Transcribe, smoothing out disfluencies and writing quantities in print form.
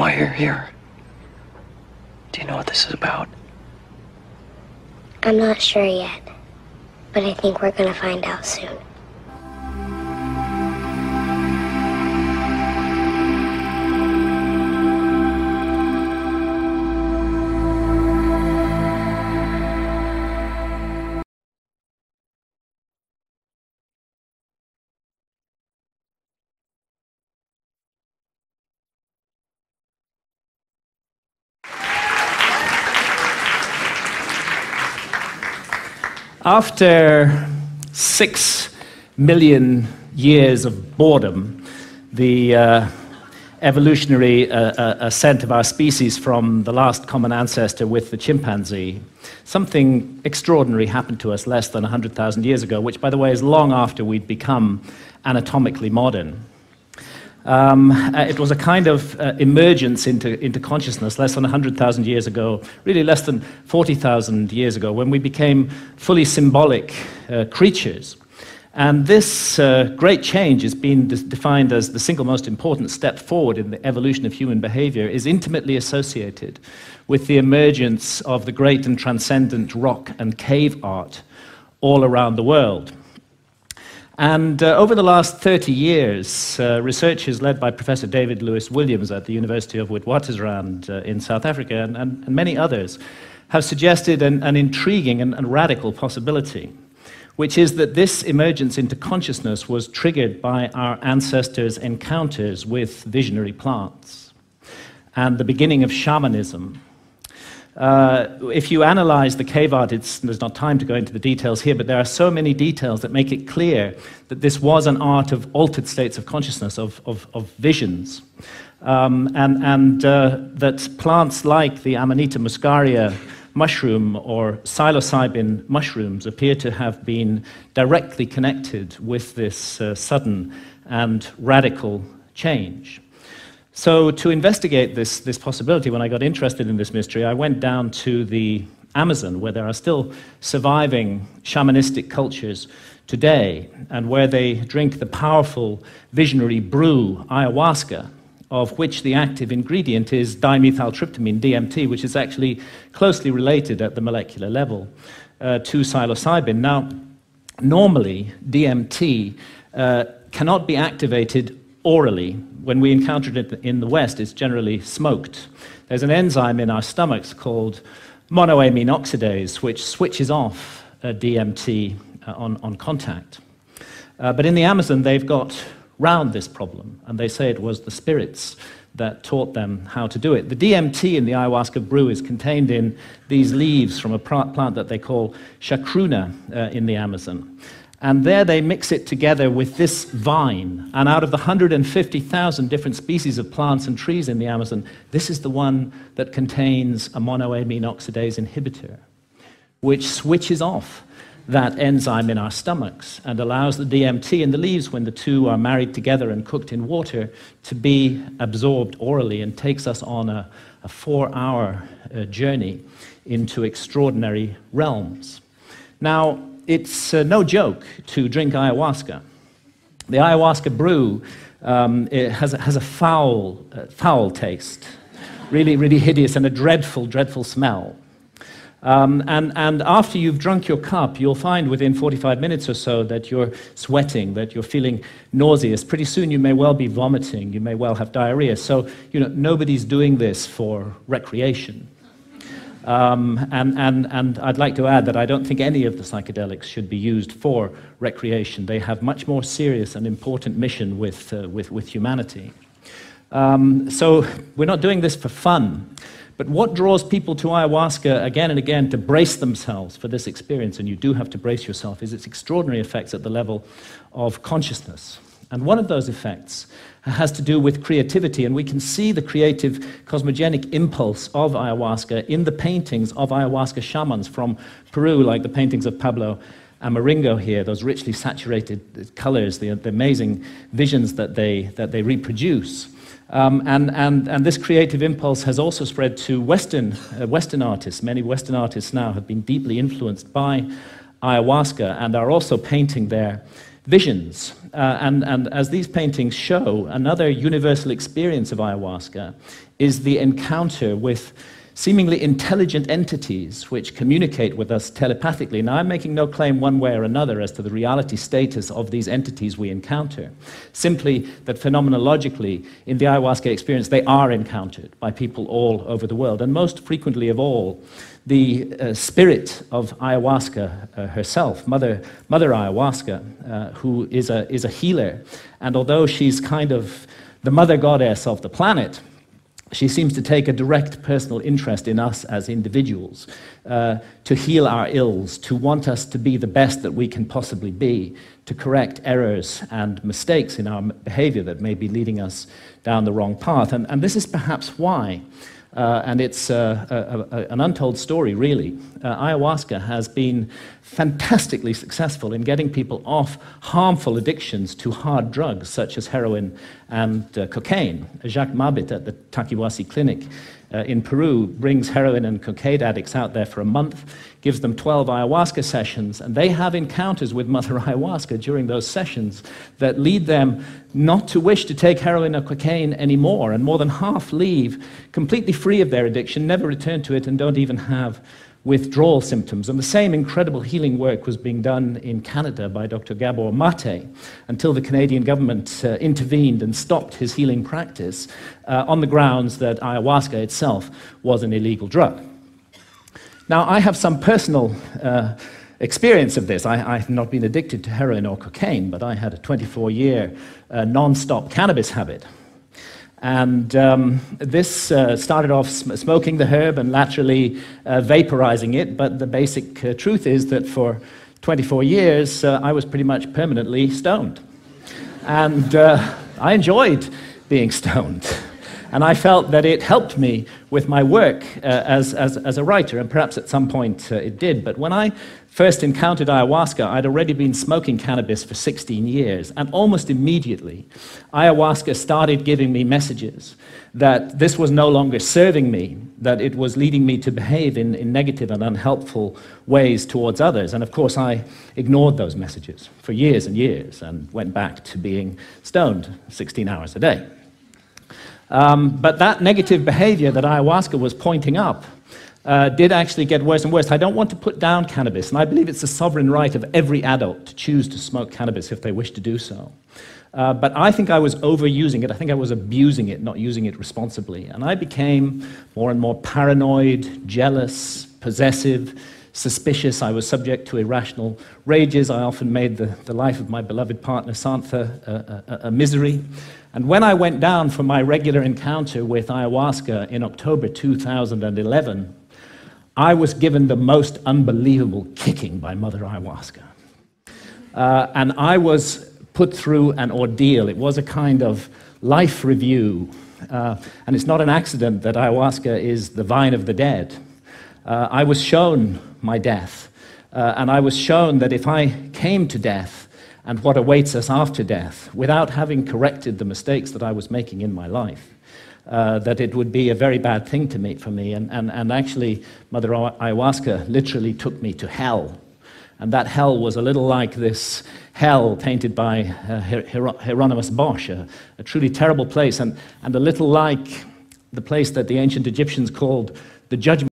why you're here. Do you know what this is about? I'm not sure yet, but I think we're gonna find out soon. After 6 million years of boredom, the evolutionary ascent of our species from the last common ancestor with the chimpanzee, something extraordinary happened to us less than 100,000 years ago, which, by the way, is long after we'd become anatomically modern. It was a kind of emergence into consciousness less than 100,000 years ago, really less than 40,000 years ago, when we became fully symbolic creatures. And this great change has been defined as the single most important step forward in the evolution of human behavior, is intimately associated with the emergence of the great and transcendent rock and cave art all around the world. And over the last 30 years, researchers led by Professor David Lewis Williams at the University of Witwatersrand in South Africa and many others have suggested an intriguing and radical possibility, which is that this emergence into consciousness was triggered by our ancestors' encounters with visionary plants and the beginning of shamanism. If you analyze the cave art, there's not time to go into the details here, but there are so many details that make it clear that this was an art of altered states of consciousness, of visions, and that plants like the Amanita muscaria mushroom or psilocybin mushrooms appear to have been directly connected with this sudden and radical change. So to investigate this possibility, when I got interested in this mystery, I went down to the Amazon, where there are still surviving shamanistic cultures today, and where they drink the powerful visionary brew, ayahuasca, of which the active ingredient is dimethyltryptamine, DMT, which is actually closely related at the molecular level to psilocybin. Now, normally, DMT cannot be activated orally. When we encounter it in the West, it's generally smoked. There's an enzyme in our stomachs called monoamine oxidase, which switches off DMT on contact. But in the Amazon, they've got round this problem, and they say it was the spirits that taught them how to do it. The DMT in the ayahuasca brew is contained in these leaves from a plant that they call chacruna in the Amazon. And there they mix it together with this vine. And out of the 150,000 different species of plants and trees in the Amazon, this is the one that contains a monoamine oxidase inhibitor, which switches off that enzyme in our stomachs and allows the DMT in the leaves, when the two are married together and cooked in water, to be absorbed orally and takes us on a 4-hour journey into extraordinary realms. Now, it's no joke to drink ayahuasca. The ayahuasca brew it has a foul taste, really, really hideous, and a dreadful, dreadful smell. And after you've drunk your cup, you'll find within 45 minutes or so that you're sweating, that you're feeling nauseous. Pretty soon you may well be vomiting, you may well have diarrhea. So, nobody's doing this for recreation. And I'd like to add that I don't think any of the psychedelics should be used for recreation. They have much more serious and important mission with humanity. So we're not doing this for fun. But what draws people to ayahuasca again and again to brace themselves for this experience, and you do have to brace yourself, is its extraordinary effects at the level of consciousness. And one of those effects has to do with creativity, and we can see the creative cosmogenic impulse of ayahuasca in the paintings of ayahuasca shamans from Peru, like the paintings of Pablo Amaringo here, those richly saturated colors, the amazing visions that they reproduce. And this creative impulse has also spread to Western artists. Many Western artists now have been deeply influenced by ayahuasca and are also painting their visions. And as these paintings show, another universal experience of ayahuasca is the encounter with seemingly intelligent entities which communicate with us telepathically. Now, I'm making no claim one way or another as to the reality status of these entities we encounter, simply that phenomenologically, in the ayahuasca experience, they are encountered by people all over the world. And most frequently of all, the spirit of ayahuasca herself, Mother Ayahuasca, who is a healer. And although she's kind of the mother goddess of the planet, she seems to take a direct personal interest in us as individuals, to heal our ills, to want us to be the best that we can possibly be, to correct errors and mistakes in our behavior that may be leading us down the wrong path. And this is perhaps why, and it's an untold story, really. Ayahuasca has been fantastically successful in getting people off harmful addictions to hard drugs, such as heroin and cocaine. Jacques Mabit at the Taquihuasi Clinic in Peru brings heroin and cocaine addicts out there for a month, gives them 12 ayahuasca sessions, and they have encounters with Mother Ayahuasca during those sessions that lead them not to wish to take heroin or cocaine anymore, and more than half leave completely free of their addiction, never return to it, and don't even have withdrawal symptoms. And the same incredible healing work was being done in Canada by Dr. Gabor Mate until the Canadian government intervened and stopped his healing practice on the grounds that ayahuasca itself was an illegal drug. Now, I have some personal experience of this. I've not been addicted to heroin or cocaine, but I had a 24-year non-stop cannabis habit. And this started off smoking the herb and laterally vaporizing it, but the basic truth is that for 24 years, I was pretty much permanently stoned. And I enjoyed being stoned. And I felt that it helped me with my work as a writer, and perhaps at some point it did. But when I first encountered ayahuasca, I'd already been smoking cannabis for 16 years, and almost immediately, ayahuasca started giving me messages that this was no longer serving me, that it was leading me to behave in negative and unhelpful ways towards others. And of course, I ignored those messages for years and years, and went back to being stoned 16 hours a day. But that negative behavior that ayahuasca was pointing up did actually get worse and worse. I don't want to put down cannabis, and I believe it's the sovereign right of every adult to choose to smoke cannabis if they wish to do so. But I think I was overusing it. I think I was abusing it, not using it responsibly. And I became more and more paranoid, jealous, possessive, suspicious. I was subject to irrational rages. I often made the life of my beloved partner, Santha, a misery. And when I went down for my regular encounter with ayahuasca in October 2011, I was given the most unbelievable kicking by Mother Ayahuasca. And I was put through an ordeal. It was a kind of life review. And it's not an accident that ayahuasca is the vine of the dead. I was shown my death. And I was shown that if I came to death and what awaits us after death, without having corrected the mistakes that I was making in my life, that it would be a very bad thing for me. And actually, Mother Ayahuasca literally took me to hell. And that hell was a little like this hell painted by Hieronymus Bosch, a truly terrible place, and a little like the place that the ancient Egyptians called the judgment